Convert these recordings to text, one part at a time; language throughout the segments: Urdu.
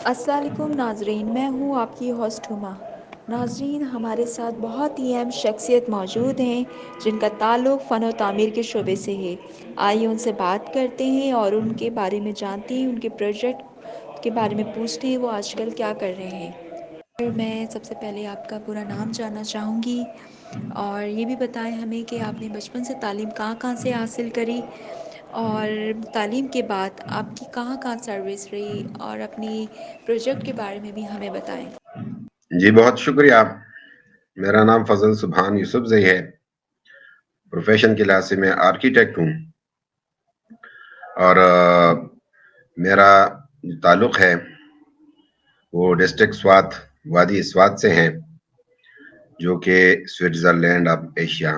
السلام علیکم ناظرین، میں ہوں آپ کی ہوسٹ ہما۔ ناظرین، ہمارے ساتھ بہت ہی اہم شخصیت موجود ہیں جن کا تعلق فن و تعمیر کے شعبے سے ہے۔ آئیے ان سے بات کرتے ہیں اور ان کے بارے میں جانتے ہیں، ان کے پروجیکٹ کے بارے میں پوچھتے ہیں وہ آج کل کیا کر رہے ہیں۔ میں سب سے پہلے آپ کا پورا نام جاننا چاہوں گی اور یہ بھی بتائیں ہمیں کہ آپ نے بچپن سے تعلیم کہاں کہاں سے حاصل کری، اور تعلیم کے بعد آپ کی کہاں کہاں سروس رہی، اور اپنی پروجیکٹ کے بارے میں بھی ہمیں بتائیں۔ جی بہت شکریہ۔ میرا نام فضل سبحان یوسف زئی ہے۔ پروفیشن کے لحاظ سے میں آرکیٹیکٹ ہوں، اور میرا تعلق ہے وہ ڈسٹرکٹ سوات وادی سوات سے ہیں، جو کہ سوئٹزرلینڈ آف ایشیا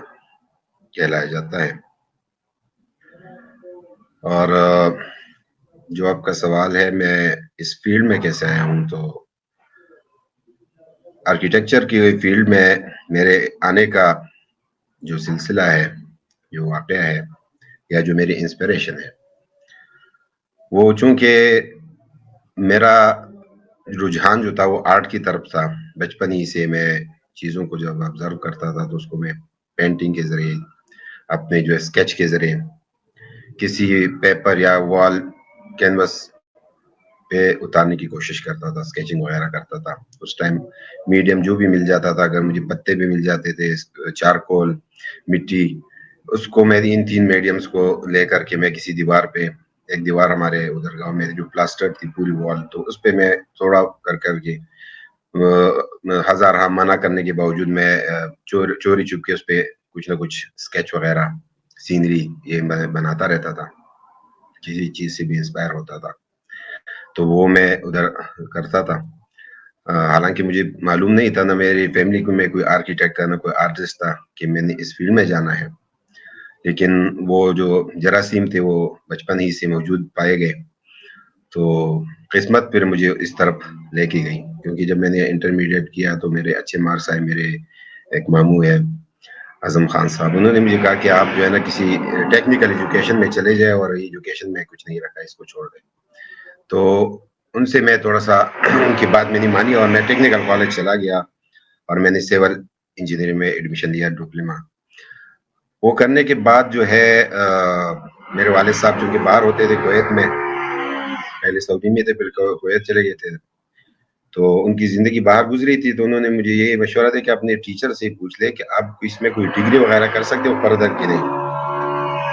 کہلایا جاتا ہے۔ اور جو آپ کا سوال ہے میں اس فیلڈ میں کیسے آیا ہوں، تو آرکیٹیکچر کی فیلڈ میں میرے آنے کا جو سلسلہ ہے، جو واقعہ ہے، یا جو میری انسپریشن ہے، وہ چونکہ میرا رجحان جو تھا وہ آرٹ کی طرف تھا۔ بچپن ہی سے میں چیزوں کو جب آبزرو کرتا تھا تو اس کو میں پینٹنگ کے ذریعے، اپنے جو اسکیچ کے ذریعے، کسی پیپر یا وال کینوس پہ اتارنے کی کوشش کرتا تھا، اسکیچنگ وغیرہ کرتا تھا۔ اس ٹائم میڈیم جو بھی مل جاتا تھا، اگر مجھے پتے بھی مل جاتے تھے، چارکول، مٹی، اس کو میں ان تین میڈیمز کو لے کر کے میں کسی دیوار پہ، ایک دیوار ہمارے ادھر گاؤں میں جو پلاسٹر تھی پوری وال، تو اس پہ میں تھوڑا کر کے ہزارہ منع کرنے کے باوجود میں چوری چھپ کے اس پہ کچھ نہ کچھ اسکیچ وغیرہ، سینری یہ بناتا رہتا تھا، کسی چیز سے بھی انسپائر ہوتا تھا، تو وہ میں ادھر کرتا تھا۔ حالانکہ مجھے معلوم نہیں تھا، نہ میری فیملی میں کوئی آرکیٹیکٹ تھا، نہ کوئی آرٹسٹ تھا کہ میں نے اس فیلڈ میں جانا ہے، لیکن وہ جو جراثیم تھے وہ بچپن ہی سے موجود پائے گئے، تو قسمت پھر مجھے اس طرف لے کے گئی۔ کیونکہ جب میں نے انٹرمیڈیٹ کیا تو میرے اچھے مارکس آئے۔ میرے ایک ماموں ہے اعظم خان صاحب، انہوں نے مجھے کہا کہ آپ جو ہے نا کسی ٹیکنیکل ایجوکیشن میں چلے جائے، اور ایجوکیشن میں کچھ نہیں رکھا، اس کو چھوڑ دیں۔ تو ان سے میں تھوڑا سا ان کی بات میں نہیں مانی، اور میں ٹیکنیکل کالج چلا گیا، اور میں نے سول انجینئرنگ میں ایڈمیشن لیا، ڈپلوما۔ وہ کرنے کے بعد جو ہے میرے والد صاحب چونکہ باہر ہوتے تھے کویت میں، پہلے سعودی میں تھے، پھر کویت چلے گئے تھے، تو ان کی زندگی باہر گزری تھی، تو انہوں نے مجھے یہ مشورہ دیا کہ اپنے ٹیچر سے پوچھ لے کہ آپ اس میں کوئی ڈگری وغیرہ کر سکتے ہو فردر کی نہیں۔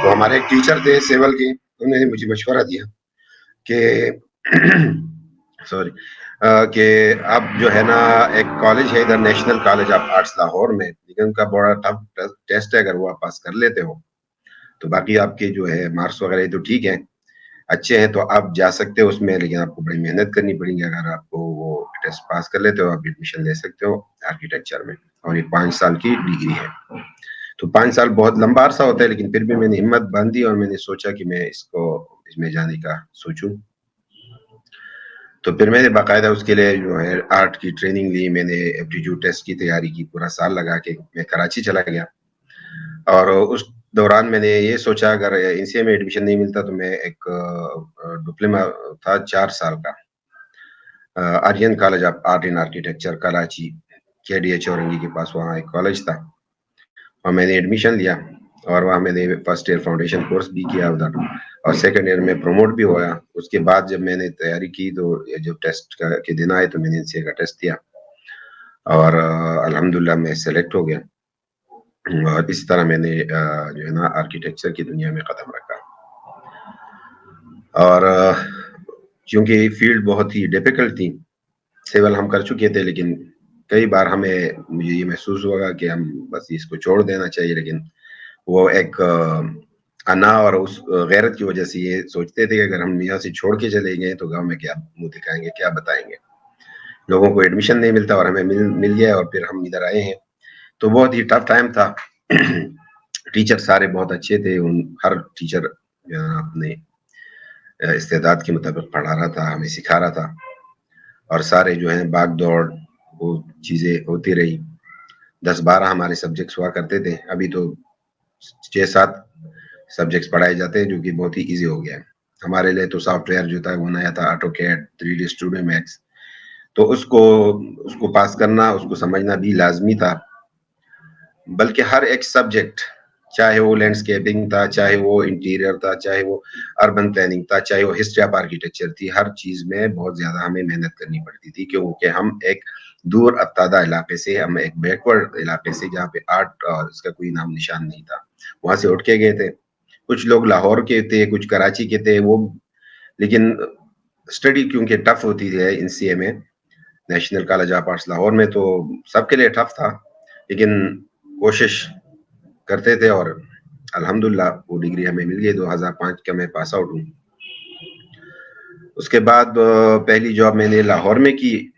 تو ہمارے ایک ٹیچر تھے سیول کے، انہوں نے مجھے مشورہ دیا کہ سوری کہ آپ جو ہے نا، ایک کالج ہے ادھر، national college of arts Lahore میں، لیکن ان کا بڑا ٹف ٹیسٹ ہے، اگر وہ آپ پاس کر لیتے ہو تو باقی آپ کے جو ہے مارکس وغیرہ تو ٹھیک ہے، اچھے ہیں، تو آپ جا سکتے ہو اس میں، لیکن آپ کو بڑی محنت کرنی پڑے گی۔ اگر آپ کو وہ ٹیسٹ پاس کر لیتے ہو آپ ایڈمیشن لے سکتے ہو آرکیٹیکچر میں، اور یہ 5 سال کی ڈگری ہے۔ تو 5 سال بہت لمبا عرصہ ہوتا ہے، لیکن پھر بھی میں نے ہمت باندھی اور میں نے سوچا کہ میں اس میں جانے کا سوچوں۔ تو پھر میں نے باقاعدہ اس کے لیے جو ہے آرٹ کی ٹریننگ لی، میں نے ایپٹیٹیوڈ ٹیسٹ کی تیاری کی، پورا سال لگا کے میں کراچی چلا گیا، اور اس دوران میں نے یہ سوچا اگر ان سی اے میں ایڈمیشن نہیں ملتا تو میں ایک ڈپلوما تھا 4 سال کا، Aryan college of art and architecture Karachi, کے ڈی ایچ اورنگی کے پاس، وہاں ایک کالج تھا، اور میں نے ایڈمیشن لیا، اور وہاں میں نے فرسٹ ایئر فاؤنڈیشن کورس بھی کیا ادھر، اور سیکنڈ ایئر میں پروموٹ بھی ہوا۔ اس کے بعد جب میں نے تیاری کی تو جب ٹیسٹ کے دن آئے تو میں نے NCA کا ٹیسٹ دیا، اور الحمدللہ میں سلیکٹ ہو گیا، اور اس طرح میں نے جو ہے نا آرکیٹیکچر کی دنیا میں قدم رکھا۔ اور چونکہ یہ فیلڈ بہت ہی ڈیفیکلٹ تھی، سیول ہم کر چکے تھے، لیکن کئی بار مجھے یہ محسوس ہوا کہ ہم بس اس کو چھوڑ دینا چاہیے، لیکن وہ ایک انا اور اس غیرت کی وجہ سے یہ سوچتے تھے کہ اگر ہم یہاں سے چھوڑ کے چلے گئے تو گاؤں میں کیا منہ دکھائیں گے، کیا بتائیں گے، لوگوں کو ایڈمیشن نہیں ملتا، اور ہمیں مل گیا، اور پھر ہم ادھر آئے ہیں۔ تو بہت ہی ٹف ٹائم تھا۔ ٹیچر سارے بہت اچھے تھے، ہر ٹیچر اپنے استعداد کے مطابق پڑھا رہا تھا، ہمیں سکھا رہا تھا، اور سارے جو ہیں باغ دوڑ وہ چیزیں ہوتی رہی۔ 10-12 ہمارے سبجیکٹس ہوا کرتے تھے، ابھی تو 6-7 سبجیکٹس پڑھائے جاتے ہیں، جو کہ بہت ہی ایزی ہو گیا ہے ہمارے لیے۔ تو سافٹ ویئر جو تھا وہ نیا تھا، آٹو کیڈ، 3D اسٹوڈیو میکس، تو اس کو پاس کرنا، اس کو سمجھنا بھی لازمی تھا. بلکہ ہر ایک سبجیکٹ، چاہے وہ لینڈسکیپنگ تھا، چاہے وہ انٹیریئر تھا، چاہے وہ اربن پلاننگ تھا، چاہے وہ ہسٹری آف آرکیٹیکچر تھی، ہر چیز میں بہت زیادہ ہمیں محنت کرنی پڑتی تھی، کیونکہ ہم ایک دور افتادہ علاقے سے، ہم ایک بیکورڈ علاقے سے، جہاں پہ آرٹ اور اس کا کوئی نام نشان نہیں تھا، وہاں سے اٹھ کے گئے تھے. کچھ لوگ لاہور کے تھے، کچھ کراچی کے تھے، وہ لیکن اسٹڈی کیونکہ ٹف ہوتی ہے ان سی اے میں، national college of arts Lahore میں، تو سب کے لیے ٹف تھا، لیکن کوشش کرتے تھے اور الحمدللہ وہ ڈگری ہمیں مل گئی. 2005 کا میں پاس آؤٹ ہوں. اس کے بعد پہلی جاب میں نے لاہور میں کی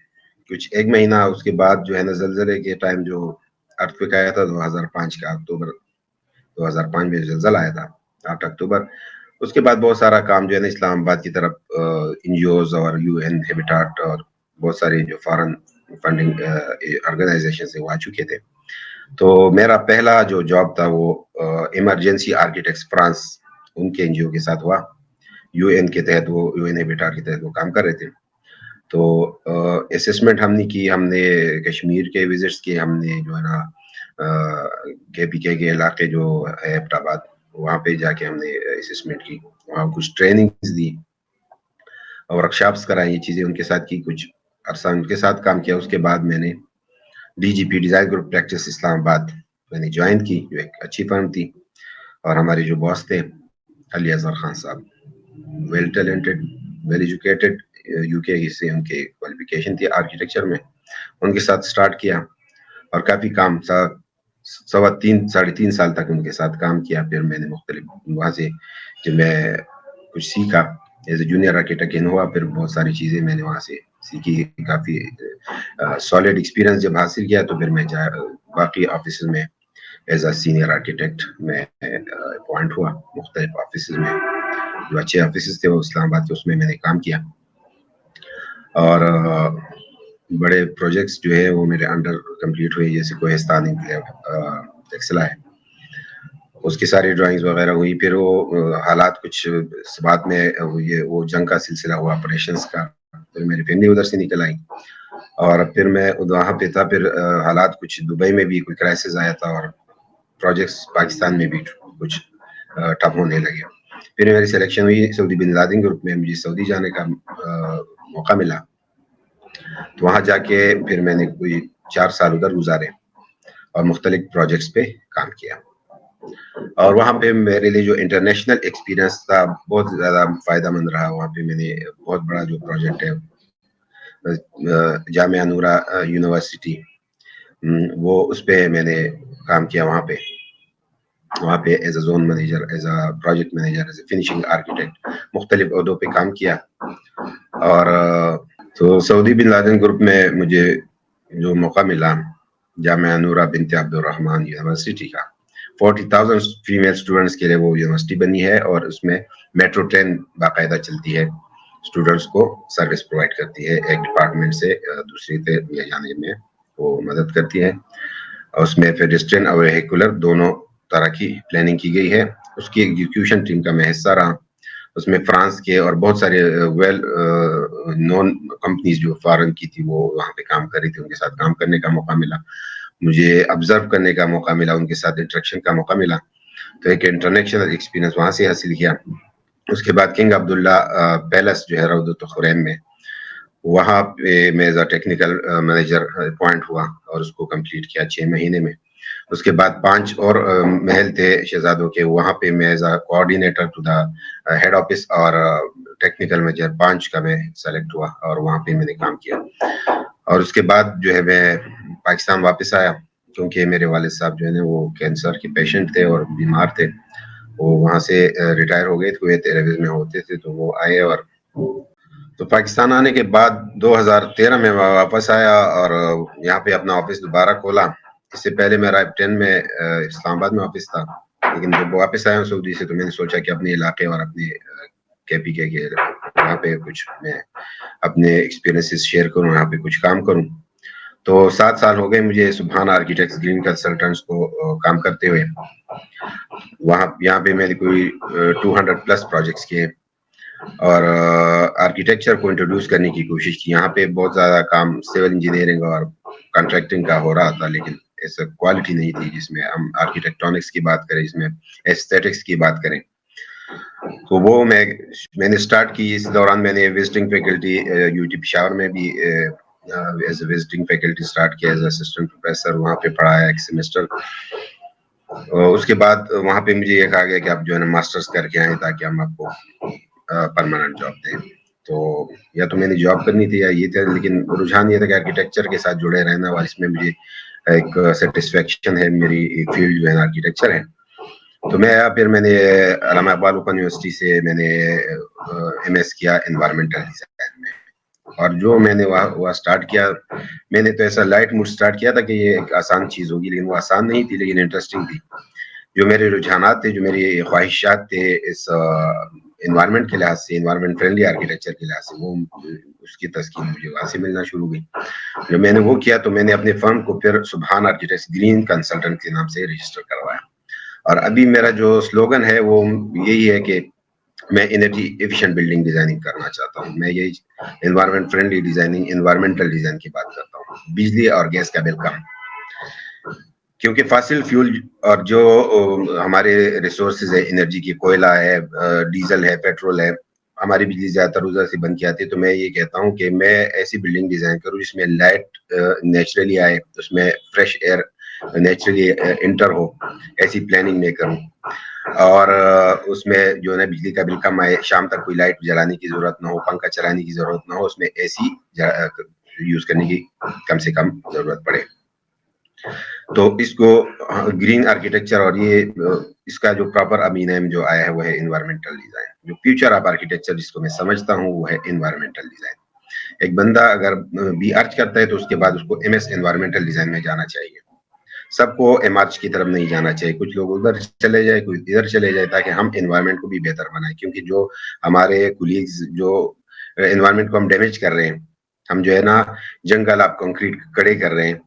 کچھ 1 مہینہ. اس کے بعد جو ہے نا زلزلے کے ٹائم جو ارتھکویک آیا تھا 2005 کا اکتوبر 2005 میں زلزلہ آیا تھا 8 اکتوبر. اس کے بعد بہت سارا کام جو ہے نا اسلام آباد کی طرف این جی اوز اور یو این ہیبیٹاٹ اور بہت سارے جو فارن فنڈنگ آرگنائزیشن سے وہ آ چکے تھے. تو میرا پہلا جو جاب تھا وہ ایمرجنسی آرکیٹیکٹس فرانس، ان کے این جی او کے ساتھ ہوا. یو این کے تحت، وہ یو این ہیبیٹاٹ کے تحت وہ کام کر رہے تھے. تو اسسمنٹ ہم نے کی، ہم نے کشمیر کے وزٹس کیے، ہم نے جو ہے نا کے پی کے علاقے جو ہے ایبٹ آباد، وہاں پہ جا کے ہم نے اسسمنٹ کی، وہاں کچھ ٹریننگز دی، ورکشاپس کرائیں، یہ چیزیں ان کے ساتھ کی، کچھ عرصہ ان کے ساتھ کام کیا. اس کے بعد میں نے ڈی جی پی ڈیزائن گروپ پریکٹس اسلام آباد میں نے جوائن کی، جو ایک اچھی فرم تھی، اور ہمارے جو باس تھے علی اظہر خان صاحب، well talented, well educated, U K سے ان کے کوالیفیکیشن تھی آرکیٹیکچر میں. ان کے ساتھ سٹارٹ کیا اور کافی کام 3.5 سال تک ان کے ساتھ کام کیا. پھر میں نے مختلف وہاں سے جب میں کچھ سیکھا ایز اے جونیئر آرکیٹیکٹ ہوا، پھر بہت ساری چیزیں میں نے وہاں سے سیکھی، کافی سالڈ ایکسپیرینس جب حاصل کیا تو پھر میں باقی آفیسز میں ایز اے سینئر آرکیٹیکٹ میں اپوائنٹ ہوا. مختلف آفیسز میں جو اچھے آفیسز تھے وہ اسلام آباد کے، اس میں میں نے کام کیا، اور بڑے پروجیکٹس جو ہے وہ میرے انڈر کمپلیٹ ہوئے، جیسے کوہستان انقلاب ایکسلا ہے، اس کی ساری ڈرائنگز وغیرہ ہوئی. پھر وہ حالات کچھ بعد میں وہ جنگ کا سلسلہ ہوا، آپریشنس کا، پھر میری فیملی ادھر سے نکل آئی، اور پھر میں وہاں پہ تھا. پھر حالات کچھ دبئی میں بھی کوئی کرائسس آیا تھا، اور پروجیکٹس پاکستان میں بھی کچھ ٹھپ ہونے لگے. پھر میری سلیکشن ہوئی سعودی بن لادن گروپ میں، مجھے سعودی جانے کا موقع ملا. تو وہاں جا کے پھر میں نے کوئی 4 سال ادھر گزارے اور مختلف پروجیکٹس پہ کام کیا. اور وہاں پہ میرے لیے جو انٹرنیشنل ایکسپیرینس تھا بہت زیادہ فائدہ مند رہا. وہاں پہ میں نے بہت بڑا جو پروجیکٹ ہے جامعہ نورہ یونیورسٹی، وہ اس پہ میں نے کام کیا. وہاں پہ as a zone manager, as a project manager, as a finishing architect, مختلف عہدوں پہ کام کیا. اور تو سعودی بن لادن گروپ میں مجھے جو موقع ملا جامعہ نورہ بنت عبد الرحمن یونیورسٹی کا، 40,000 فیمیل اسٹوڈنٹس کے لیے وہ یونیورسٹی بنی ہے، اور اس میں میٹرو ٹرین باقاعدہ چلتی ہے، اسٹوڈنٹس کو سروس پرووائڈ کرتی ہے، ایک ڈپارٹمنٹ سے دوسری پہ لے جانے میں وہ مدد کرتی ہے. اور اس میں پیڈسٹرین اور ویہیکولر دونوں طرح کی پلاننگ کی گئی ہے. اس کی ایگزیکیوشن ٹیم کا میں حصہ رہا. اس میں فرانس کے اور بہت سارے ویل نون کمپنیز جو فارن کی تھی وہ وہاں پہ کام کر رہی تھی، ان کے ساتھ کام کرنے کا موقع ملا، مجھے آبزرو کرنے کا موقع ملا، ان کے ساتھ انٹریکشن کا موقع ملا. تو ایک انٹرنیشنل ایکسپیرینس وہاں سے حاصل کیا. اس کے بعد کنگ عبداللہ پیلس جو ہے روضۃ الخریم میں، وہاں پہ میں as a technical manager appoint ہوا اور اس کو کمپلیٹ کیا 6 مہینے میں. اس کے بعد 5 اور محل تھے شہزادوں کے، وہاں پہ میں as a coordinator to the head office اور ٹیکنیکل مینیجر 5 کا میں سلیکٹ ہوا، اور وہاں پہ میں نے کام کیا. اور اس کے بعد جو ہے میں پاکستان واپس آیا، کیونکہ میرے والد صاحب جو ہے نا وہ کینسر کے پیشنٹ تھے اور بیمار تھے. وہ وہاں سے ریٹائر ہو گئے تھے، ایئرویز میں ہوتے تھے، تو وہ آئے. اور تو پاکستان آنے کے بعد 2013 میں واپس آیا اور یہاں پہ اپنا آفس دوبارہ کھولا. اس سے پہلے میرا 10 میں اسلام آباد میں آفس تھا، لیکن جب واپس آیا ہوں سعودی سے تو میں نے سوچا کہ اپنے علاقے اور اپنے کے پی کے وہاں پہ کچھ میں اپنے ایکسپیرینسز شیئر کروں، یہاں پہ کچھ کام کروں. تو 7 سال ہو گئے مجھے سبحان آرکیٹیکٹس گرین کنسلٹنٹس کو کام کرتے ہوئے. یہاں پہ میں نے کوئی 200+ پروجیکٹس کیے، اور آرکیٹیکچر کو انٹروڈیوس کرنے کی کوشش کی. یہاں پہ بہت زیادہ کام سول انجینئرنگ اور کنسٹرکٹنگ کا ہو رہا تھا, لیکن ایسا کوالٹی نہیں تھی جس میں ہم آرکیٹیکٹونکس کی بات کریں, جس میں ایستھیٹکس کی بات کریں. تو وہ میں نے اسٹارٹ کی. اس دوران میں نے visiting faculty U T Peshawar میں بھی as a visiting faculty start کیا, ایز اسسٹنٹ پروفیسر وہاں پہ پڑھایا ایک سیمسٹر. اس کے بعد وہاں پہ مجھے یہ کہا گیا کہ آپ جو ہے نا ماسٹرز کر کے آئیں تاکہ ہم آپ کو پرماننٹ جاب دیں. تو یا تو میں نے جاب کرنی تھی یا یہ تھا, لیکن رجحان یہ تھا کہ آرکیٹیکچر کے ساتھ جڑے رہنا, اور اس میں مجھے ایک سیٹسفیکشن ہے. میری فیلڈ جو ہے نا آرکیٹیکچر ہے. تو پھر میں نے علامہ اقبال اوپن یونیورسٹی سے میں نے ایم ایس کیا انوائرمنٹل ڈیزائن میں. اور جو میں نے وہاں اسٹارٹ کیا, میں نے تو ایسا لائٹ موڈ اسٹارٹ کیا تھا کہ یہ ایک آسان چیز ہوگی, لیکن وہ آسان نہیں تھی, لیکن انٹرسٹنگ تھی. جو میرے رجحانات تھے, جو میری خواہشات تھے اس انوائرمنٹ کے لحاظ سے, انوائرمنٹ فرینڈلی آرکیٹیکچر کے لحاظ سے, وہ اس کی تسکین مجھے وہاں سے ملنا شروع ہوئی. جب میں نے وہ کیا تو میں نے اپنے فرم کو پھر سبحان آرکیٹیکٹس گرین کنسلٹنٹ کے نام سے رجسٹر کروایا. اور ابھی میرا جو سلوگن ہے وہ یہی ہے کہ میں انرجی ایفیشینٹ بلڈنگ ڈیزائننگ کرنا چاہتا ہوں. میں یہی environment friendly designing, environmental design کی بات کرتا ہوں. بجلی اور گیس کا بل کم, کیونکہ فاسل فیول اور جو ہمارے ریسورسز ہے انرجی کی, کوئلہ ہے, ڈیزل ہے, پیٹرول ہے, ہماری بجلی زیادہ تر ادھر سے بند کی آتی ہے. تو میں یہ کہتا ہوں کہ میں ایسی بلڈنگ ڈیزائن کروں جس میں لائٹ نیچرلی آئے, اس میں فریش ایئر نیچرلی انٹر ہو, ایسی پلاننگ میں کروں. اور اس میں جو ہے نا بجلی کا بل کم آئے, شام تک کوئی لائٹ جلانے کی ضرورت نہ ہو, پنکھا چلانے کی ضرورت نہ ہو, اس میں اے سی یوز کرنے کی کم سے کم ضرورت پڑے. تو اس کو گرین آرکیٹیکچر, اور یہ اس کا جو پراپر ابھی نیم جو آیا ہے وہ ہے انوائرمنٹل ڈیزائن. جو فیوچر آف آرکیٹیکچر جس کو میں سمجھتا ہوں وہ ہے انوائرمنٹل ڈیزائن. ایک بندہ اگر بی آرچ کرتا ہے تو اس کے بعد اس کو ایم ایس انوائرمنٹل ڈیزائن میں جانا چاہیے. سب کو ایم آرچ کی طرف نہیں جانا چاہیے, کچھ لوگ ادھر چلے جائے, کچھ ادھر چلے جائے, تاکہ ہم انوائرمنٹ کو بھی بہتر بنائیں. کیونکہ جو ہمارے کولیگز جو انوائرمنٹ کو ہم ڈیمیج کر رہے ہیں, ہم جو ہے نا جنگل آپ کنکریٹ کڑے کر رہے ہیں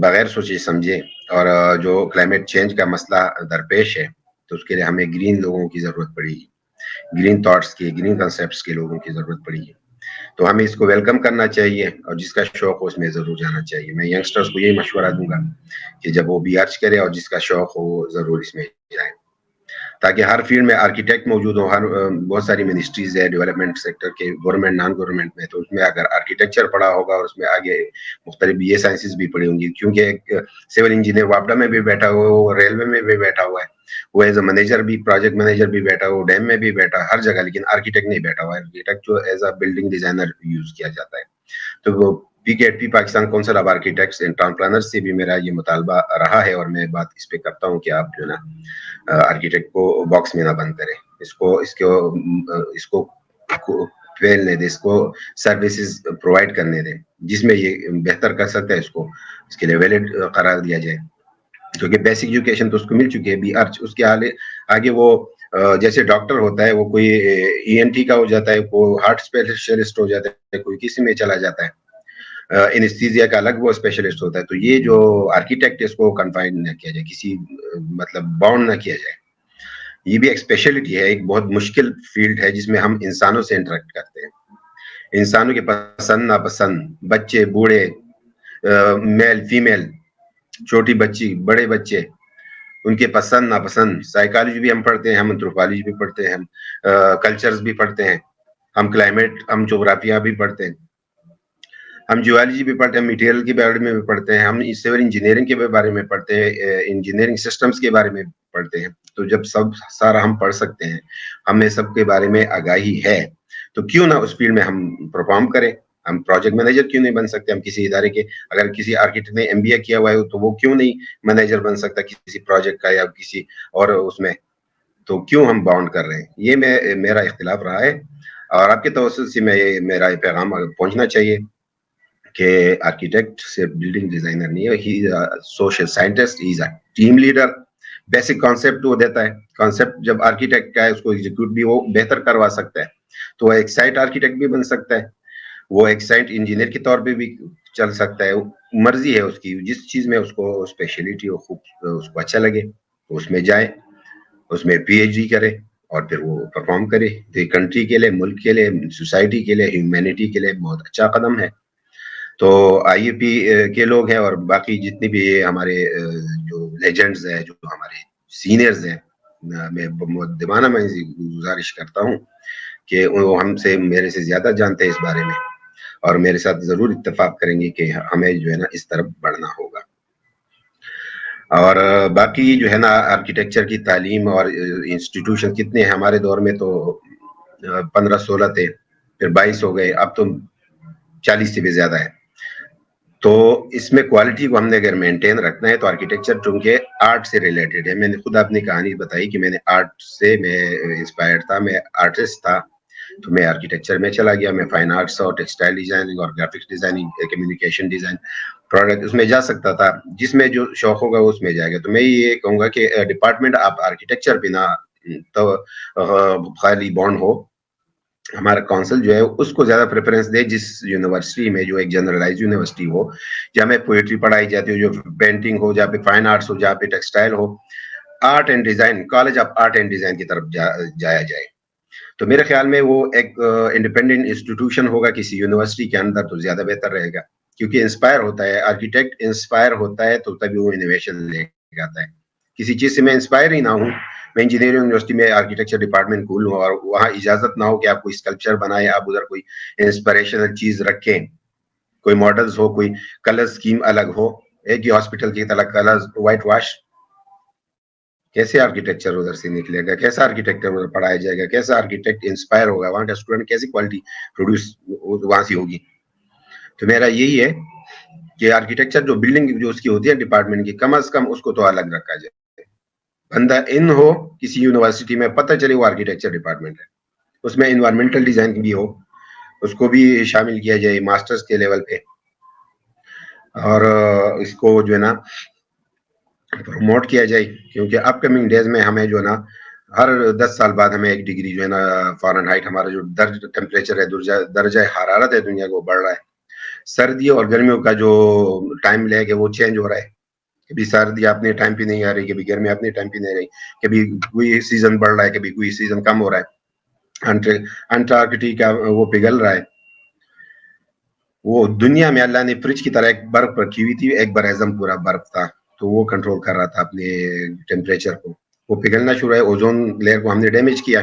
بغیر سوچے سمجھے, اور جو کلائمیٹ چینج کا مسئلہ درپیش ہے تو اس کے لیے ہمیں گرین لوگوں کی ضرورت پڑے گی, گرین تھاٹس کے, گرین کنسیپٹس کے لوگوں کی ضرورت پڑے گی. تو ہمیں اس کو ویلکم کرنا چاہیے, اور جس کا شوق ہو اس میں ضرور جانا چاہیے. میں ینگسٹرز کو یہی مشورہ دوں گا کہ جب وہ بی آرچ کرے اور جس کا شوق ہو وہ ضرور اس میں جائیں, تاکہ ہر فیلڈ میں آرکیٹیکٹ موجود ہو. ہر بہت ساری منسٹریز ہے ڈیولپمنٹ سیکٹر کے, گورنمنٹ نان گورنمنٹ میں, تو اس میں اگر آرکیٹیکچر پڑھا ہوگا اور اس میں آگے مختلف یہ سائنسز بھی پڑھی ہوں گی. کیونکہ ایک سول انجینئر واپڈا میں بھی بیٹھا ہوا ہے, وہ ریلوے میں بھی بیٹھا ہوا ہے, وہ ایز اے مینیجر بھی, پروجیکٹ مینیجر بھی بیٹھا ہوا, ڈیم میں بھی بیٹھا, ہر جگہ, لیکن آرکیٹیکٹ نہیں بیٹھا ہوا ہے. آرکیٹیکٹ جو as a building designer use کیا جاتا ہے. تو وہ PKHP Pakistan council of architects and town planners سے بھی میرا یہ مطالبہ رہا ہے, اور میں بات اس پہ کرتا ہوں کہ آپ جو ہے نا آرکیٹیکٹ کو باکس میں نہ بند کریں, اس کو ٹریلنے دیں, اس کو سروسز پرووائڈ کرنے دیں جس میں یہ بہتر کر سکتا ہے, اس کے لیے ویلڈ قرار دیا جائے. کیونکہ بیسک ایجوکیشن تو اس کو مل چکی ہے. بی آرچ اس کے آگے وہ جیسے ڈاکٹر ہوتا ہے, وہ کوئی ENT کا ہو جاتا ہے, کوئی ہارٹ اسپیشلسٹ ہو جاتا ہے, کوئی کسی میں چلا جاتا ہے, انستھیزیا کا الگ وہ اسپیشلسٹ ہوتا ہے. تو یہ جو آرکیٹیکٹ اس کو کنفائن نہ کیا جائے, کسی مطلب باؤنڈ نہ کیا جائے. یہ بھی ایک اسپیشلٹی ہے, ایک بہت مشکل فیلڈ ہے جس میں ہم انسانوں سے انٹریکٹ کرتے ہیں. انسانوں کے پسند ناپسند, بچے بوڑھے, میل فیمیل, چھوٹی بچی بڑے بچے, ان کے پسند ناپسند. سائیکالوجی بھی ہم پڑھتے ہیں, ہم انتھروپالوجی بھی پڑھتے ہیں, ہم کلچرز بھی پڑھتے ہیں, ہم کلائمیٹ, ہم جغرافیہ بھی پڑھتے ہیں, ہم جیولوجی بھی پڑھتے ہیں, ہم میٹیریل کے بارے میں بھی پڑھتے ہیں, ہم سول انجینئرنگ کے بارے میں پڑھتے ہیں, انجینئرنگ سسٹمز کے بارے میں پڑھتے ہیں. تو جب سب سارا ہم پڑھ سکتے ہیں, ہمیں سب کے بارے میں آگاہی ہے, تو کیوں نہ اس فیلڈ میں ہم پرفارم کریں. ہم پروجیکٹ مینیجر کیوں نہیں بن سکتے؟ ہم کسی ادارے کے, اگر کسی آرکیٹیکٹ نے MBA کیا ہوا ہے تو وہ کیوں نہیں مینیجر بن سکتا کسی پروجیکٹ کا یا کسی اور اس میں؟ تو کیوں ہم باؤنڈ کر رہے ہیں؟ یہ میرا اختلاف رہا ہے, اور آپ کے توسط سے میرا یہ پیغام پہنچنا چاہیے کہ آرکیٹیکٹ صرف بلڈنگ ڈیزائنر نہیں ہے, he is social scientist, he is a team leader. Basic concept وہ دیتا ہے, کانسیپٹ جب آرکیٹیکٹ کا ہے اس کو ایگزیکیوٹ بھی وہ بہتر کروا سکتا ہے. تو وہ ایک سائٹ آرکیٹیکٹ بھی بن سکتا ہے, وہ ایک سائٹ انجینئر کے طور پہ بھی چل سکتا ہے. مرضی ہے اس کی, جس چیز میں اس کو اسپیشلٹی ہو, خوب اس کو اچھا لگے تو اس میں جائے, اس میں PhD کرے اور پھر وہ پرفارم کرے. تو یہ کنٹری کے لیے, ملک کے لیے, سوسائٹی کے لیے, ہیومینٹی کے لیے بہت اچھا قدم ہے. تو آئی اے پی کے لوگ ہیں اور باقی جتنی بھی ہمارے جو لیجنڈز ہیں, جو ہمارے سینئرز ہیں, میں مقدمانہ میں گزارش کرتا ہوں کہ وہ ہم سے, میرے سے زیادہ جانتے ہیں اس بارے میں, اور میرے ساتھ ضرور اتفاق کریں گے کہ ہمیں جو ہے نا اس طرف بڑھنا ہوگا. اور باقی جو ہے نا آرکیٹیکچر کی تعلیم اور انسٹیٹیوشن کتنے ہیں ہمارے دور میں, تو 15-16 تھے, پھر 22 ہو گئے, اب تو 40 سے بھی زیادہ ہے. تو اس میں کوالٹی کو ہم نے اگر مینٹین رکھنا ہے تو آرکیٹیکچر چونکہ آرٹ سے ریلیٹڈ ہے. میں نے خود اپنی کہانی بتائی کہ میں نے آرٹ سے میں انسپائرڈ تھا, میں آرٹسٹ تھا, تو میں آرکیٹیکچر میں چلا گیا. میں فائن آرٹس اور ٹیکسٹائل ڈیزائننگ اور graphics designing, communication design, product, اس میں جا سکتا تھا. جس میں جو شوق ہوگا اس میں جائے گا. تو میں یہ کہوں گا کہ ڈپارٹمنٹ آپ آرکیٹیکچر بنا تو خالی بانڈ ہو, ہمارا کونسل جو ہے اس کو زیادہ پریفرنس دے جس یونیورسٹی میں جو ایک جنرلائز یونیورسٹی ہو, جہاں پہ پوئٹری پڑھائی جاتی ہو, جو پینٹنگ ہو, جہاں پہ فائن آرٹس ہو, جہاں پہ textile who, art and design, college of art and design کی طرف جایا جائے. تو میرے خیال میں وہ ایک انڈیپینڈنٹ انسٹیٹیوشن ہوگا کسی یونیورسٹی کے اندر تو زیادہ بہتر رہے گا, کیونکہ انسپائر ہوتا ہے آرکیٹیکٹ, انسپائر ہوتا ہے تو تبھی وہ انوویشن لے کے آتا ہے. کسی چیز سے میں انسپائر ہی نہ ہوں, میں انجینئرنگ یونیورسٹی میں آرکیٹیکچر ڈپارٹمنٹ کھول لوں اور وہاں اجازت نہ ہو کہ آپ کوئی اسکلپچر بنائیں, آپ ادھر کوئی انسپریشنل چیز رکھیں, کوئی ماڈلز ہو, کوئی کلر اسکیم الگ ہو, ایک ہی ہاسپٹل کی طرح کلر وائٹ واش, کیسے آرکیٹیکچر ادھر سے نکلے گا, کیسا آرکیٹیکچر ادھر پڑھایا جائے گا, کیسا آرکیٹیکٹ انسپائر ہوگا, وہاں کا اسٹوڈنٹ کیسی کوالٹی پروڈیوس وہاں سے ہوگی. تو میرا یہی ہے کہ آرکیٹیکچر جو بلڈنگ جو اس کی ہوتی ہے ڈپارٹمنٹ کی, کم از کم اس کو تو الگ رکھا جائے. بندہ ان ہو کسی یونیورسٹی میں, پتہ چلے وہ آرکیٹیکچر ڈپارٹمنٹ ہے, اس میں انوائرمنٹل ڈیزائن بھی ہو, اس کو بھی شامل کیا جائے ماسٹرز کے لیول پہ, اور اس کو جو ہے نا پروموٹ کیا جائے. کیونکہ اپ کمنگ ڈیز میں ہمیں جو ہے نا ہر 10 سال بعد ہمیں 1 ڈگری جو ہے نا فارن ہائٹ, ہمارا جو ٹیمپریچر ہے, درجہ حرارت ہے دنیا کو بڑھ رہا ہے. سردیوں اور گرمیوں کا جو ٹائم لے کے وہ چینج ہو رہا ہے, کبھی سردی اپنے ٹائم پہ نہیں آ رہی, کبھی گرمی اپنے ٹائم پہ نہیں آ رہی, کبھی کوئی سیزن بڑھ رہا ہے, کبھی کوئی سیزن کم ہو رہا ہے. انٹارکٹیکا وہ پگھل رہا ہے. وہ دنیا میں اللہ نے فریج کی طرح ایک برف رکھی ہوئی تھی, ایک بر اعظم پورا برف تھا, تو وہ کنٹرول کر رہا تھا اپنے ٹیمپریچر کو. وہ پگھلنا شروع ہے, اوزون لیئر کو ہم نے ڈیمیج کیا,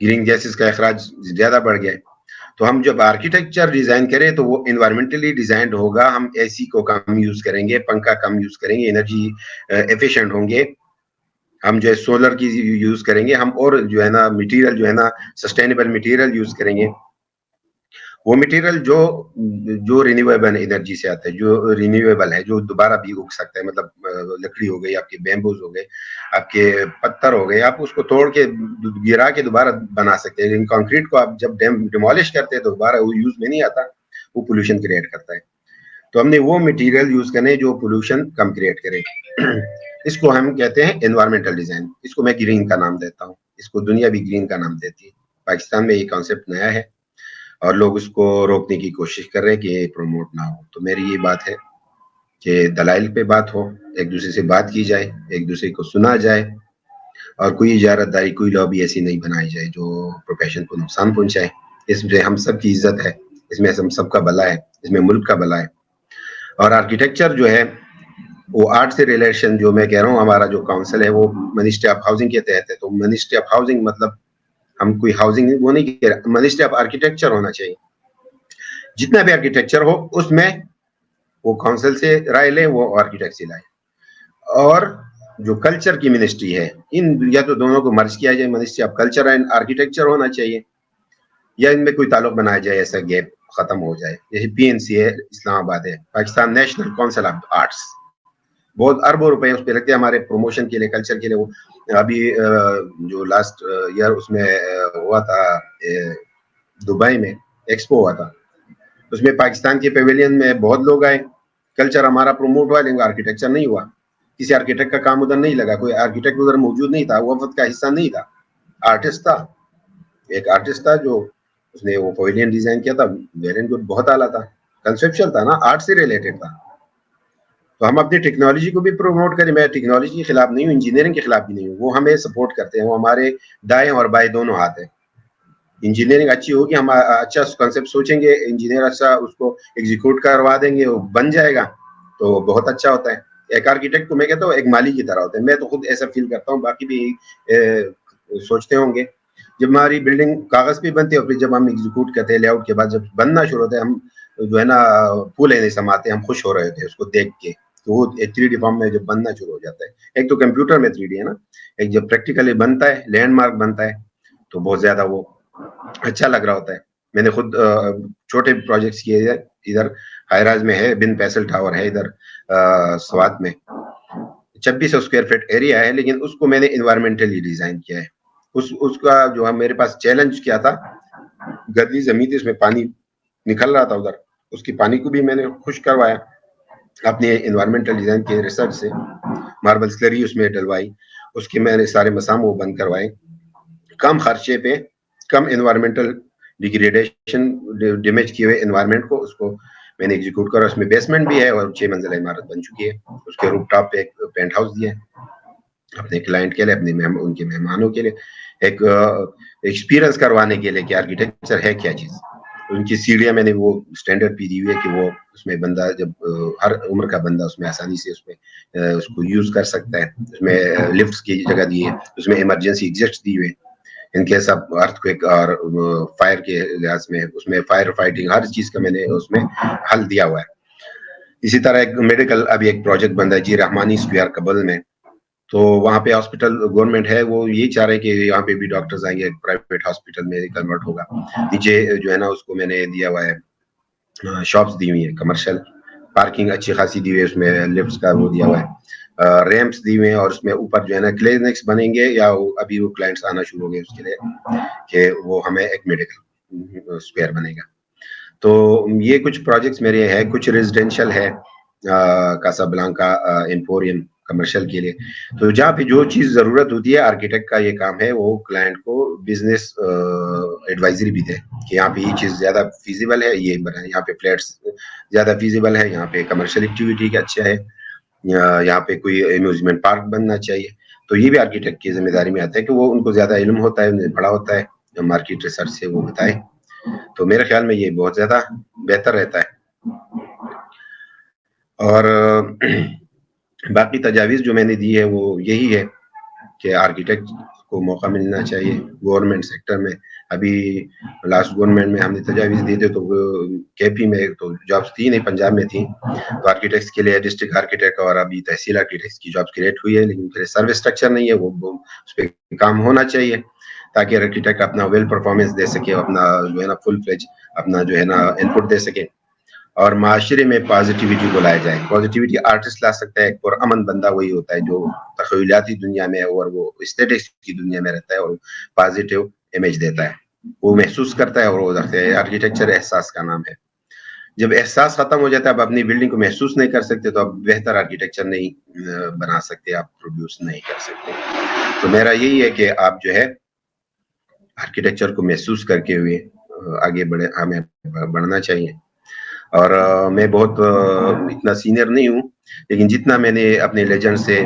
گرین گیسز کا اخراج زیادہ بڑھ گیا. تو ہم جب آرکیٹیکچر ڈیزائن کریں تو وہ انوائرمنٹلی ڈیزائنڈ ہوگا. ہم اے سی کو کم یوز کریں گے, پنکھا کم یوز کریں گے, انرجی ایفیشینٹ ہوں گے, ہم جو ہے سولر کی یوز کریں گے, ہم اور جو ہے نا مٹیریل جو ہے نا سسٹینیبل مٹیریل یوز کریں گے. وہ مٹیریل جو رینیویبل انرجی سے آتا ہے, جو رینیویبل ہے, جو دوبارہ بھی اگ سکتا ہے. مطلب لکڑی ہو گئی, آپ کے بیمبوز ہو گئے, آپ کے پتھر ہو گئے, آپ اس کو توڑ کے گرا کے دوبارہ بنا سکتے ہیں. لیکن کانکریٹ کو آپ جب ڈیمالش کرتے ہیں تو دوبارہ وہ یوز میں نہیں آتا, وہ پولوشن کریٹ کرتا ہے. تو ہم نے وہ مٹیریل یوز کرنے جو پولوشن کم کریٹ کرے. اس کو ہم کہتے ہیں انوائرمنٹل ڈیزائن. اس کو میں گرین کا نام دیتا ہوں, اس کو دنیا بھی گرین کا نام دیتی ہے. پاکستان میں یہ کانسیپٹ نیا ہے اور لوگ اس کو روکنے کی کوشش کر رہے ہیں کہ یہ پروموٹ نہ ہو. تو میری یہ بات ہے کہ دلائل پہ بات ہو, ایک دوسرے سے بات کی جائے, ایک دوسرے کو سنا جائے, اور کوئی اجارت داری, کوئی لابی ایسی نہیں بنائی جائے جو پروفیشن کو نقصان پہنچائے. اس میں ہم سب کی عزت ہے, اس میں ہم سب کا بھلا ہے, اس میں ملک کا بھلا ہے. اور آرکیٹیکچر جو ہے وہ آرٹ سے ریلیشن, جو میں کہہ رہا ہوں, ہمارا جو کاؤنسل ہے وہ منسٹری آف ہاؤسنگ کے تحت ہے. تو منسٹری آف ہاؤسنگ مطلب ہم کوئی ہاؤسنگ وہ نہیں کہہ رہے, منسٹری آف آرکیٹیکچر ہونا چاہیے. جتنا بھی آرکیٹیکچر ہو اس میں وہ کاؤنسل سے رائے لیں, وہ آرکیٹیکٹ سے لائے. اور جو کلچر کی منسٹری ہے, ان یا تو دونوں کو مرج کیا جائے, ministry of culture and architecture ہونا چاہیے, یا ان میں کوئی تعلق بنایا جائے, ایسا گیپ ختم ہو جائے. جیسے پی این سی ہے اسلام آباد ہے, Pakistan national council of arts, بہت اربوں روپے اس پہ لگتے ہیں ہمارے پروموشن کے لیے, کلچر کے لیے. وہ ابھی جو لاسٹ ایئر اس میں ہوا تھا دبئی میں ایکسپو ہوا تھا, اس میں پاکستان کے پیویلین میں بہت لوگ آئے, کلچر ہمارا پروموٹ ہوا, لیکن آرکیٹیکچر نہیں ہوا. کسی آرکیٹیکٹ کا کام ادھر نہیں لگا, کوئی آرکیٹیکٹ ادھر موجود نہیں تھا, وہ وقت کا حصہ نہیں تھا. آرٹسٹ تھا, ایک آرٹسٹ تھا جو اس نے وہ پیویلین ڈیزائن کیا تھا, ویری گڈ, بہت اعلیٰ تھا, کنسپچل تھا نا, آرٹ سے ریلیٹڈ تھا. تو ہم اپنی ٹیکنالوجی کو بھی پروموٹ کریں. میں ٹیکنالوجی کے خلاف نہیں ہوں, انجینئرنگ کے خلاف بھی نہیں ہوں, وہ ہمیں سپورٹ کرتے ہیں, وہ ہمارے دائیں اور بائیں دونوں ہاتھ ہیں. انجینئرنگ اچھی ہوگی, ہم اچھا کنسپٹ سوچیں گے, انجینئر اچھا اس کو ایگزیکیوٹ کروا دیں گے, وہ بن جائے گا تو بہت اچھا ہوتا ہے. ایک آرکیٹیکٹ کو میں کہتا ہوں ایک مالی کی طرح ہوتا ہے, میں تو خود ایسا فیل کرتا ہوں, باقی بھی سوچتے ہوں گے. جب ہماری بلڈنگ کاغذ پہ بنتی ہے اور پھر جب ہم ایگزیکیوٹ کرتے ہیں لے آؤٹ کے بعد, جب بننا شروع ہوتا ہے, ہم جو ہے نا پھولے نہیں سماتے, ہم خوش ہو رہے ہوتے ہیں اس کو دیکھ کے. تو وہ 3D فارم میں جب بننا شروع ہو جاتا ہے, ایک تو کمپیوٹر میں 3D ہے نا, ایک جب پریکٹیکلی بنتا ہے, لینڈ مارک بنتا ہے, تو بہت زیادہ وہ اچھا لگ رہا ہوتا ہے. میں نے خود چھوٹے پروجیکٹس کیے, ادھر ہائراز میں ہے, بن پیسل ٹاور ہے ادھر سوات میں, 2600 اسکوائر فٹ ایریا ہے, لیکن اس کو میں نے انوائرمنٹلی ڈیزائن کیا ہے. اس کا جو ہے میرے پاس چیلنج کیا تھا, گدی زمین تھی, اس میں پانی نکل رہا تھا ادھر, اس کی پانی کو بھی میں نے خشک کروایا اپنے انوائرمنٹل ڈیزائن کے ریسرچ سے. ماربل سلری اس میں ڈلوائی, اس کے میں نے سارے مسام وہ بند کروائے, کم خرچے پہ, کم انوائرمنٹل ڈیگریڈیشن ڈیمیج کیے ہوئے انوائرمنٹ کو, اس کو میں نے ایگزیکیوٹ کرا. اس میں بیسمنٹ بھی ہے اور 6 منزلہ عمارت بن چکی ہے. اس کے روف ٹاپ پہ ایک پینٹ ہاؤس دیا ہے اپنے کلائنٹ کے لیے, اپنے ان کے مہمانوں کے لیے, ایک ایکسپیرئنس کروانے کے لیے کہ آرکیٹیکچر ہے کیا چیز. ان کی سیڑھیاں میں نے وہ اسٹینڈرڈ پی دی ہوئی ہے کہ وہ اس میں بندہ جب ہر عمر کا بندہ اس میں آسانی سے اس میں اس کو یوز کر سکتا ہے. اس میں لفٹس کی جگہ دی ہے, اس میں ایمرجنسی ایگزسٹ دی ہوئے in case of earth quick اور فائر کے لحاظ میں, اس میں فائر فائٹنگ ہر چیز کا میں نے اس میں حل دیا ہوا ہے. اسی طرح ایک میڈیکل ابھی ایک پروجیکٹ بن رہا ہے جی رحمانی اسکوائر قبل میں, تو وہاں پہ ہاسپٹل گورنمنٹ ہے, وہ یہی چاہ رہے ہیں کہ یہاں پہ بھی ڈاکٹرز آئیں گے, پرائیویٹ ہاسپٹل میں کنورٹ ہوگا. نیچے جو ہے نا اس کو میں نے دیا ہوا ہے, شاپس دی ہوئی ہیں کمرشل, پارکنگ اچھی خاصی دی ہوئی ہے, اس میں لفٹس کا وہ دیا ہوا ہے, ریمپس دی ہوئے ہیں, اور اس میں اوپر جو ہے نا کلینکس بنیں گے, یا ابھی وہ کلائنٹس آنا شروع ہو گئے اس کے لیے کہ وہ ہمیں ایک میڈیکل اسکوائر بنے گا. تو یہ کچھ پروجیکٹس میرے ہیں. کچھ ریزیڈینشیل ہے, کاسا بلانکا ایمپوریم کمرشل کے لیے. تو جہاں پہ جو چیز ضرورت ہوتی ہے, آرکیٹیکٹ کا یہ کام ہے وہ کلائنٹ کو بزنس ایڈوائزری بھی دے کہ یہاں پہ یہ چیز زیادہ فیزیبل ہے, یہ بنا, یہاں پہ فلیٹس زیادہ فیزیبل ہے, یہاں پہ کمرشل ایکٹیویٹی کا اچھا ہے, یہاں پہ کوئی امیوزمنٹ پارک بننا چاہیے. تو یہ بھی آرکیٹیکٹ کی ذمہ داری میں آتا ہے کہ وہ ان کو زیادہ علم ہوتا ہے, انہیں پڑھا ہوتا ہے, مارکیٹ ریسرچ سے وہ بتائے. تو میرے خیال میں یہ بہت زیادہ بہتر رہتا ہے. اور باقی تجاویز جو میں نے دی ہے وہ یہی ہے کہ آرکیٹیکٹ کو موقع ملنا چاہیے گورنمنٹ سیکٹر میں. ابھی لاسٹ گورنمنٹ میں ہم نے تجاویز دی تھے تو کے پی میں تو جابس تھی نہیں, پنجاب میں تھی, تو آرکیٹیکٹس کے لیے ڈسٹرکٹ آرکیٹیکٹ اور ابھی تحصیل آرکیٹیکٹس کی جابس کریٹ ہوئی ہے, لیکن پھر سروس اسٹرکچر نہیں ہے, وہ اس پہ کام ہونا چاہیے تاکہ آرکیٹیکٹ اپنا ویل پرفارمنس دے سکے, اپنا جو ہے نا فل فلیج اپنا جو ہے نا ان پٹ دے سکے, اور معاشرے میں پازیٹیوٹی کو لایا جائے. پازیٹیوٹی آرٹسٹ لا سکتا ہے, ایک پرامن بندہ وہی ہوتا ہے جو تخیلاتی دنیا میں اور وہ اسٹیٹکس کی دنیا میں رہتا ہے اور پازیٹیو امیج دیتا ہے, وہ محسوس کرتا ہے اور وہ رکھتا ہے. آرکیٹیکچر احساس کا نام ہے. جب احساس ختم ہو جاتا ہے, اب اپنی بلڈنگ کو محسوس نہیں کر سکتے, تو اب بہتر آرکیٹیکچر نہیں بنا سکتے, آپ پروڈیوس نہیں کر سکتے. تو میرا یہی ہے کہ آپ جو ہے آرکیٹیکچر کو محسوس کر کے ہوئے آگے ہمیں بڑھنا چاہیے. اور میں بہت اتنا سینئر نہیں ہوں, لیکن جتنا میں نے اپنے لیجنڈ سے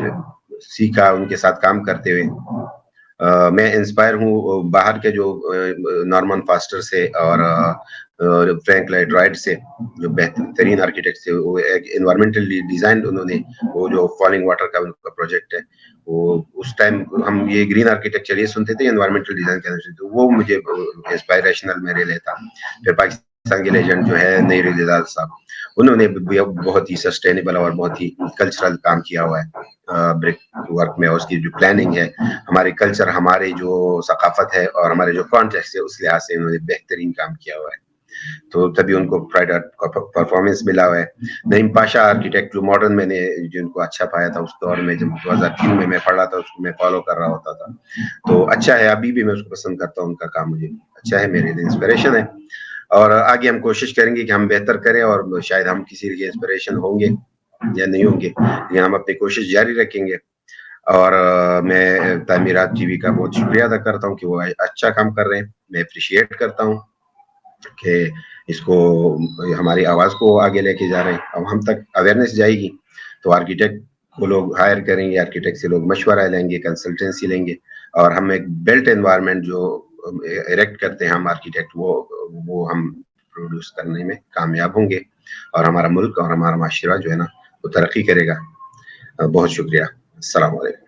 سیکھا ان کے ساتھ کام کرتے ہوئے, میں انسپائر ہوں باہر کے جو نارمن فاسٹر سے اور فرینک لائٹ رائٹ سے, جو بہترین آرکیٹیکٹ تھے. وہ ایک انوائرمنٹل ڈیزائن انہوں نے, وہ جو فالنگ واٹر کا ان کا پروجیکٹ ہے, وہ اس ٹائم ہم یہ گرین آرکیٹیکچر یہ سنتے تھے, انوائرمنٹل ڈیزائن کہتے تھے, تو وہ مجھے انسپائریشنل میرے لیے تھا. پھر پاکستان کے لیجنڈ جو ہے نیر الجلال صاحب, انہوں نے بہت ہی سسٹینیبل اور بہت ہی کلچرل کام کیا ہوا ہے بریک ورک میں. اس کی جو پلاننگ ہے, ہمارے کلچر, ہمارے جو ثقافت ہے اور ہمارے جو کانٹیکسٹ ہے, اس لحاظ سے انہوں نے بہترین کام کیا ہوا ہے. تو تبھی ان کو پرائڈ پرفارمنس ملا ہوا ہے. نعیم پاشا آرکیٹیکٹ جو ماڈرن میں نے جن کو اچھا پایا تھا اس دور میں, جب 2003 میں پڑھ رہا تھا, اس کو میں فالو کر رہا ہوتا تھا, تو اچھا ہے. ابھی بھی میں اس کو پسند کرتا ہوں, ان کا کام مجھے اچھا ہے, میرے لیے انسپریشن ہے. اور آگے ہم کوشش کریں گے کہ ہم بہتر کریں, اور شاید ہم کسی کے انسپریشن ہوں گے یا نہیں ہوں گے, لیکن ہم اپنی کوشش جاری رکھیں گے. اور میں تعمیرات ٹی وی کا بہت شکریہ ادا کرتا ہوں کہ وہ اچھا کام کر رہے ہیں. میں اپریشیٹ کرتا ہوں کہ اس کو, ہماری آواز کو آگے لے کے جا رہے ہیں. اب ہم تک اویئرنیس جائے گی تو آرکیٹیکٹ کو لوگ ہائر کریں گے، آرکیٹیکٹ سے لوگ مشورہ لیں گے، کنسلٹنسی لیں گے، اور ہم ایک بیلٹ انوائرمنٹ جو ایریکٹ کرتے ہیں ہم آرکیٹیکٹ، وہ ہم پروڈیوس کرنے میں کامیاب ہوں گے، اور ہمارا ملک اور ہمارا معاشرہ جو ہے نا وہ ترقی کرے گا. بہت شکریہ. السلام علیکم.